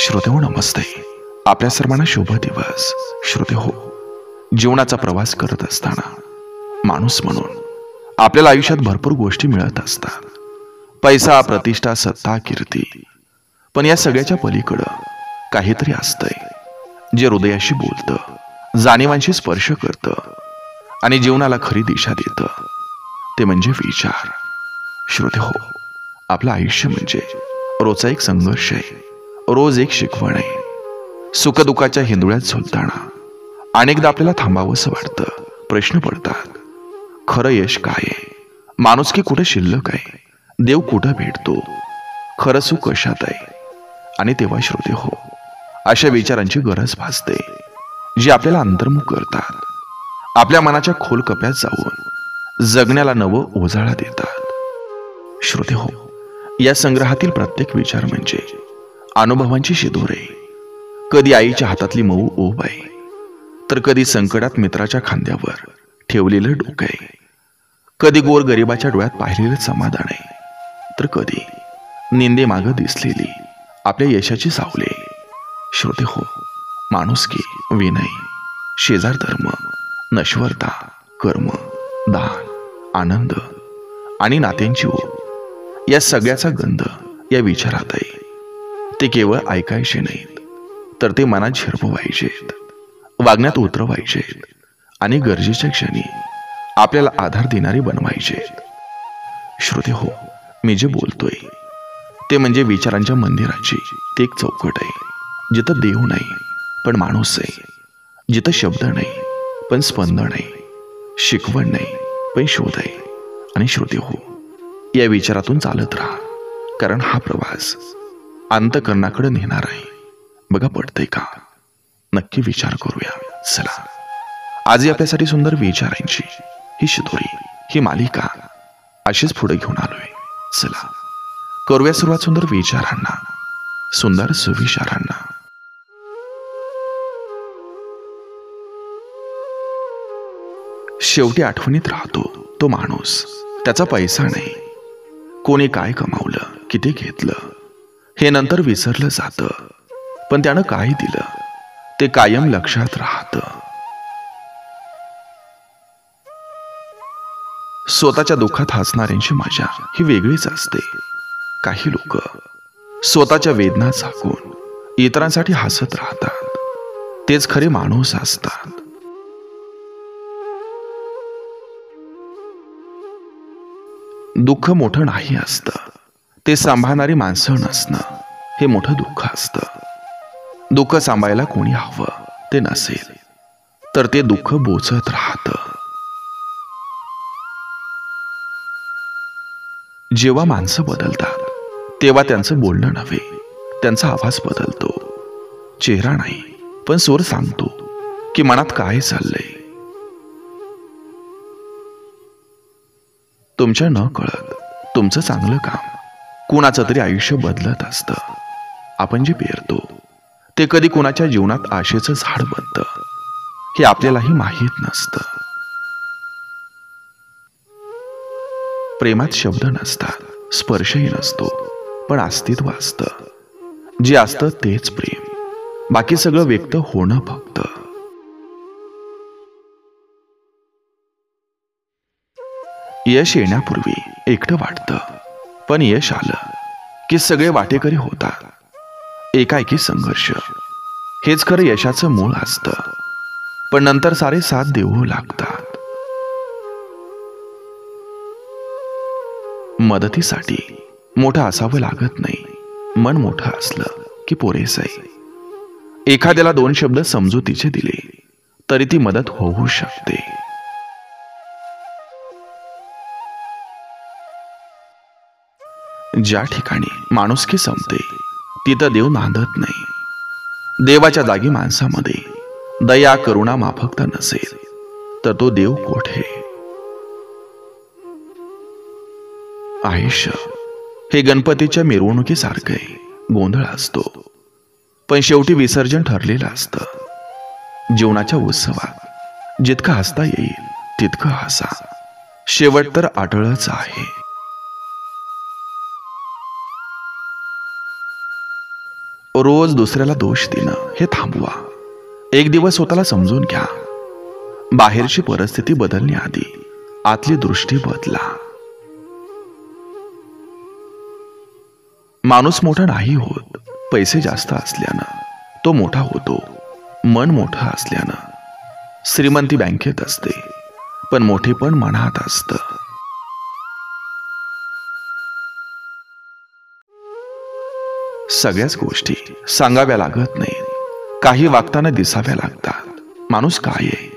श्रोतेहो नमस्ते. आपल्या सर्वांना शुभ दिवस. श्रोतेहो, जीवनाचा प्रवास करत असताना माणूस म्हणून आपल्याला आयुष्यात भरपूर गोष्टी मिळत असतात. पैसा, प्रतिष्ठा, सत्ता, कीर्ती. पण या सगळ्याच्या पलीकडं काहीतरी असतंय जे हृदयाशी बोलतं, जाणीवांशी स्पर्श करतं आणि जीवनाला खरी दिशा देतं. ते म्हणजे विचार. श्रोतेहो, आपलं आयुष्य म्हणजे रोजचा एक संघर्ष आहे, रोज एक शिकवण आहे. सुखदुःखाच्या हिंदुळ्यात झुलताना अनेकदा आपल्याला थांबावंसं वाटतं. प्रश्न पडतात, खरं यश काय आहे? माणुसकी कुठे शिल्लक आहे? देव कुठं भेटतो? खरं सुख कशात आहे? आणि तेव्हा श्रोतेहो, अशा विचारांची गरज भासते जी आपल्याला अंतर्मुख करतात, आपल्या मनाच्या खोल कप्यात जाऊन जगण्याला नवं उजाळा देतात. श्रोतेहो, या संग्रहातील प्रत्येक विचार म्हणजे अनुभवांची शिदोरे. कधी आईच्या हातातली मऊ ओभ आहे, तर कधी संकटात मित्राच्या खांद्यावर ठेवलेलं डोकं आहे. कधी गोर गरिबाच्या डोळ्यात पाहिलेलं समाधान आहे, तर कधी निंदेमागं दिसलेली आपल्या यशाची सावले. श्रोतेहो, माणुसकी, विनय, शेजार धर्म, नश्वरता, कर्म, दान, आनंद आणि नात्यांची ओढ, या सगळ्याचा गंध या विचारात आहे. ते केवळ ऐकायचे नाहीत, तर ते मनात झिरपवायचेत, वागण्यात उतरवायचेत आणि गरजेच्या क्षणी आपल्याला आधार देणारे बनवायचेत. श्रोतेहो, मी जे बोलतोय ते म्हणजे विचारांच्या मंदिराची ती एक चौकट आहे, जिथं देव नाही पण माणूस आहे, जिथं शब्द नाही पण स्पंदन आहे, शिकवण नाही पण शोध आहे. आणि श्रोतेहो, या विचारातून चालत राहा, कारण हा प्रवास अंतःकरणाकडे नेणार आहे. बघा, पडतंय का? नक्की विचार करूया. चला, आज आपल्यासाठी सुंदर विचारांची ही शिदोरी, ही मालिका अशीच पुढे घेऊन आलोय. चला, करूया सुरुवात सुंदर विचारांना, सुंदर सुविचारांना. शेवटी आठवणीत राहतो तो माणूस, त्याचा पैसा नाही. कोणी काय कमावलं, किती घेतलं हे नंतर विसरलं जातं, पण त्यानं काय दिलं ते कायम लक्षात राहतं. स्वतःच्या दुःखात हसणाऱ्यांची मजा ही वेगळीच असते. काही लोक स्वतःच्या वेदना झाकून इतरांसाठी हसत राहतात. तेच खरे माणूस असतात. दुःख मोठं नाही असतं, ते सांभाळणारी माणसं नसणं हे मोठं दुःख असतं. दुःख सांभाळायला कोणी हवं ते नसेल, तर ते दुःख बोचत राहतं. जेव्हा माणसं बदलतात तेव्हा त्यांचं बोलणं नव्हे, त्यांचा आवाज बदलतो. चेहरा नाही पण सूर सांगतो की मनात काय चाललंय. तुमच्या न कळत तुमचं चांगलं काम कुणाचं तरी आयुष्य बदलत असतं. आपण जे पेरतो ते कधी कुणाच्या जीवनात आशेचं झाड बनतं, हे आपल्यालाही माहीत नसतं. प्रेमात शब्द नसतात, स्पर्शही नसतो, पण अस्तित्व असतं. जे असतं तेच प्रेम, बाकी सगळं व्यक्त होणं फक्त. यश येण्यापूर्वी एकटं वाटतं, पण यश आलं की सगळे वाटेकरी होतात. एकाएकी संघर्ष हेच खरं यशाचं मूळ असतं, पण नंतर सारे साथ देऊ लागतात. मदतीसाठी मोठं असावं लागत नाही, मन मोठं असलं की पुरेसं आहे. एखाद्याला 2 शब्द समजुतीचे दिले तरी ती मदत होऊ शकते. ज्या ठिकाणी माणुसकी संपते तिथं देव नांदत नाही. देवाच्या जागी माणसामध्ये दया, करुणा, माफकता नसेल तर तो देव कोठे? आयुष्य हे गणपतीच्या मिरवणुकीसारखं आहे. गोंधळ असतो, पण शेवटी विसर्जन ठरलेलं असतं. जीवनाच्या उत्सवात जितकं हसता येईल तितकं हसा, शेवट तर अटळच आहे. रोज दुसऱ्याला दोष देणं हे थांबवा. एक दिवस स्वतःला समजून घ्या. बाहेरची परिस्थिती बदलण्याआधी आतली दृष्टी बदला. माणूस मोठा नाही होत पैसे जास्त असल्यानं, तो मोठा होतो मन मोठं असल्यानं. श्रीमंती बँकेत असते पण मोठेपण मनात असतं. सगळ्याच गोष्टी सांगाव्या लागत नाहीत, काही वागताना दिसाव्या लागतात. माणूस काय आहे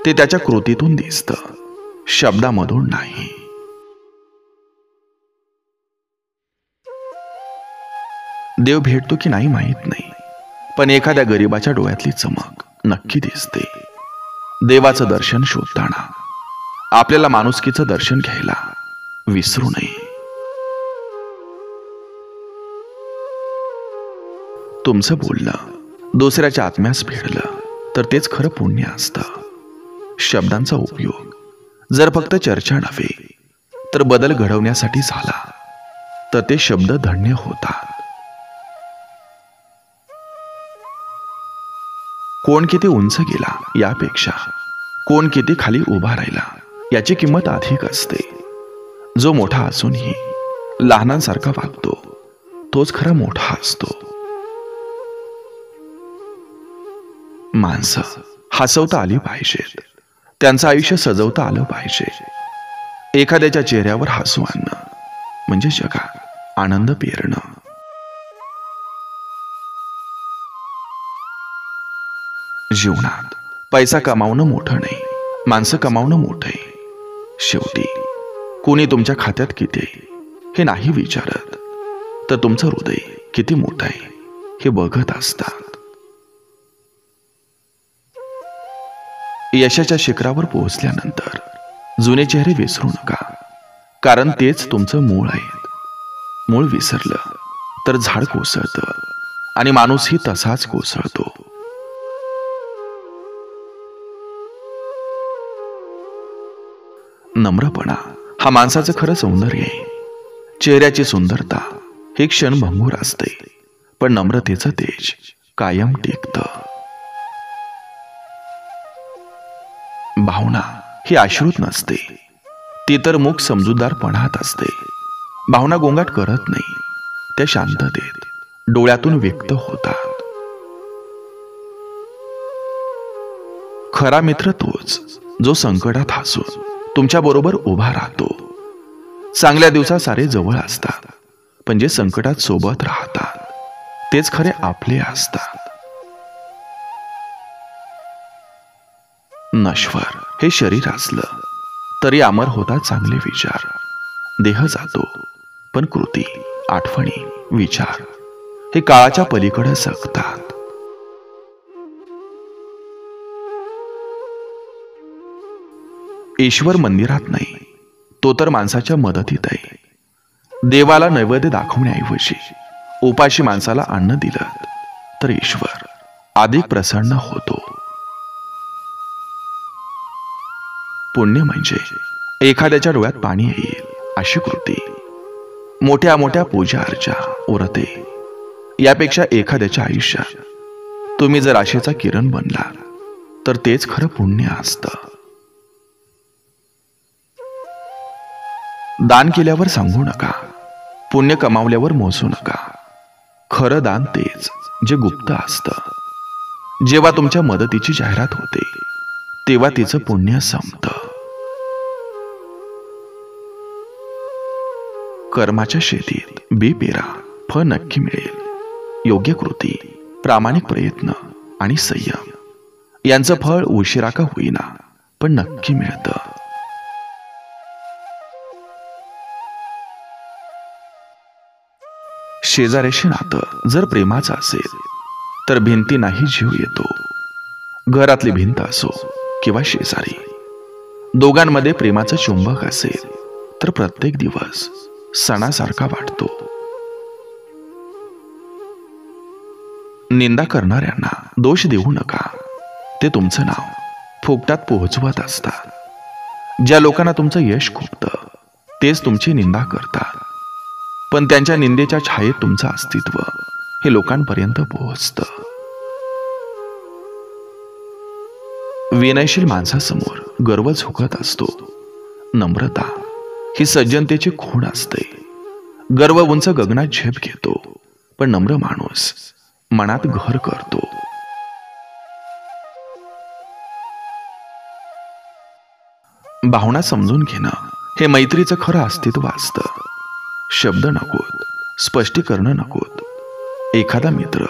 ते त्याच्या कृतीतून दिसतं, शब्दामधून नाही. देव भेटतो की नाही माहीत नाही, पण एखाद्या गरीबाच्या डोळ्यातली चमक नक्की दिसते. देवाचं दर्शन शोधताना आपल्याला माणुसकीचं दर्शन घ्यायला विसरू नये. तुमचं बोलणं दुसऱ्याच्या आत्म्यास भिडलं तर तेच खरं पुण्य असतं. शब्दांचा उपयोग जर फक्त चर्चा नव्हे तर बदल घडवण्यासाठी झाला तर ते शब्द धन्य होतात. कोण किती उंच गेला यापेक्षा कोण किती खाली उभा राहिला याची किंमत अधिक असते. जो मोठा असूनही लहानांसारखा वागतो तोच खरा मोठा असतो. माणसं हसवता आली पाहिजेत, त्यांचं आयुष्य सजवता आलं पाहिजे. एखाद्याच्या चेहऱ्यावर हसू आणणं म्हणजे जगात आनंद पेरणं. जीवनात पैसा कमावणं मोठं नाही, माणसं कमावणं मोठं आहे. शेवटी कोणी तुमच्या खात्यात किती आहे हे नाही विचारत, तर तुमचं हृदय किती मोठं आहे हे बघत असतात. यशाच्या शिखरावर पोहोचल्यानंतर जुने चेहरे विसरू नका, कारण तेच तुमचं मूळ आहे. मूळ विसरलं तर झाड कोसळतं आणि माणूसही तसाच कोसळतो. नम्रपणा हा माणसाचं खरं सौंदर्य आहे. चेहऱ्याची सुंदरता हे क्षणभंगूर असते, पण नम्रतेचं तेज कायम टिकतं. भावना ही आश्रित नसते, ती तर मुख समजूतदारपणात असते. भावना गोंगाट करत नाही, त्या शांततेत डोळ्यातून व्यक्त होतात. खरा मित्र तोच जो संकटात हसून तुमच्या बरोबर उभा राहतो. चांगल्या दिवसात सारे जवळ असतात, पण जे संकटात सोबत राहतात तेच खरे आपले असतात. नश्वर हे शरीर असलं तरी अमर होतात चांगले विचार. देह जातो पण कृती, आठवणी, विचार हे काळाच्या पलीकडे जगतात. ईश्वर मंदिरात नाही, तो तर माणसाच्या मदतीत आहे. देवाला नैवेद्य दाखवण्याऐवजी उपाशी माणसाला अन्न दिलं तर ईश्वर अधिक प्रसन्न होतो. पुण्य म्हणजे एखाद्याच्या डोळ्यात पाणी येईल अशी कृती. मोठ्या मोठ्या पूजा अर्चा उरते यापेक्षा एखाद्याच्या आयुष्यात तुम्ही जर आशेचा किरण बनला तर तेच खरं पुण्य असतं. दान केल्यावर सांगू नका, पुण्य कमावल्यावर मोजू नका. खरं दान तेच जे गुप्त असतं. जेव्हा तुमच्या मदतीची जाहिरात होते तेव्हा तिचं पुण्य संपतं. कर्माच्या शेतीत बी पेरा, फळ नक्की मिळेल. योग्य कृती, प्रामाणिक प्रयत्न आणि संयम यांचं फळ उशिरा का होईना पण नक्की मिळतं. शेजाऱ्याशी नातं जर प्रेमाचं असेल तर भिंतींनाही जीव येतो. घरातली भिंत असो किंवा शेजारी, दोघांमध्ये प्रेमाचं चुंबक असेल तर प्रत्येक दिवस सणासारखा वाटतो. निंदा करणाऱ्यांना दोष देऊ नका, ते तुमचं नाव फुकटात पोहोचवत असतात. ज्या लोकांना तुमचं यश खुपतं तेच तुमची निंदा करतात, पण त्यांच्या निंदेच्या छायेत तुमचं अस्तित्व हे लोकांपर्यंत पोहोचतं. विनयशील माणसासमोर गर्व झुकत असतो. नम्रता ही सज्जनतेची खूण असते. गर्व उंच गगनात झेप घेतो, पण नम्र माणूस मनात घर करतो. भावना समजून घेणं हे मैत्रीचं खरं अस्तित्व असतं. शब्द नकोत, स्पष्टीकरण नकोत. एखादा मित्र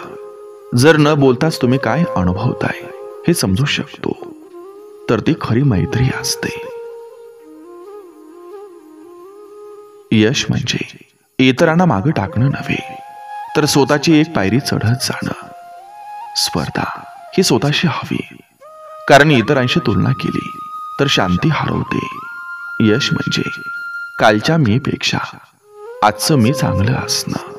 जर न बोलताच तुम्ही काय अनुभवताय हे समजू शकतो, तर ती खरी मैत्री असते. यश म्हणजे इतरांना मागे टाकणं नव्हे, तर स्वतःची एक पायरी चढत जाणं. स्पर्धा ही स्वतःशी हवी, कारण इतरांशी तुलना केली तर शांती हरवते. यश म्हणजे कालच्या मीपेक्षा आजचं मी चांगलं असणं.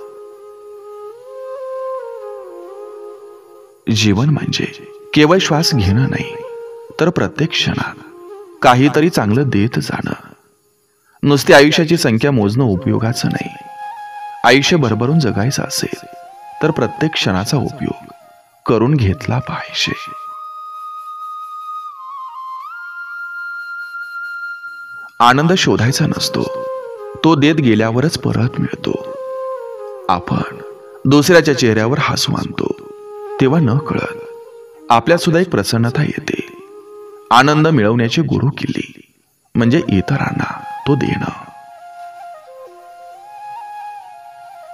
जीवन म्हणजे केवळ श्वास घेणं नाही, तर प्रत्येक क्षणात काहीतरी चांगलं देत जाणं. नुसती आयुष्याची संख्या मोजणं उपयोगाचं नाही. आयुष्य भरभरून जगायचं असेल तर प्रत्येक क्षणाचा उपयोग करून घेतला पाहिजे. आनंद शोधायचा नसतो, तो देत गेल्यावरच परत मिळतो. आपण दुसऱ्याच्या चेहऱ्यावर हसू आणतो, तेव्हा न कळत आपल्यात सुद्धा एक प्रसन्नता येते. आनंद मिळवण्याची गुरु किल्ली म्हणजे इतरांना तो देणं.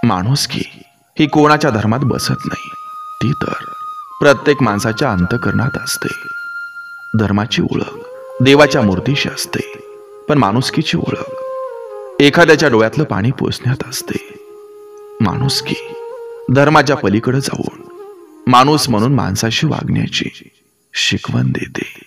माणुसकी ही कोणाच्या धर्मात बसत नाही, ती तर प्रत्येक माणसाच्या अंतःकरणात असते. धर्माची ओळख देवाच्या मूर्तीशी असते, पण माणुसकीची ओळख एखाद्याच्या डोळ्यातलं पाणी पुसण्यात असते. माणुसकी धर्माच्या पलीकडे जाऊन माणूस म्हणून माणसाशी वागण्याची शिकवण देते.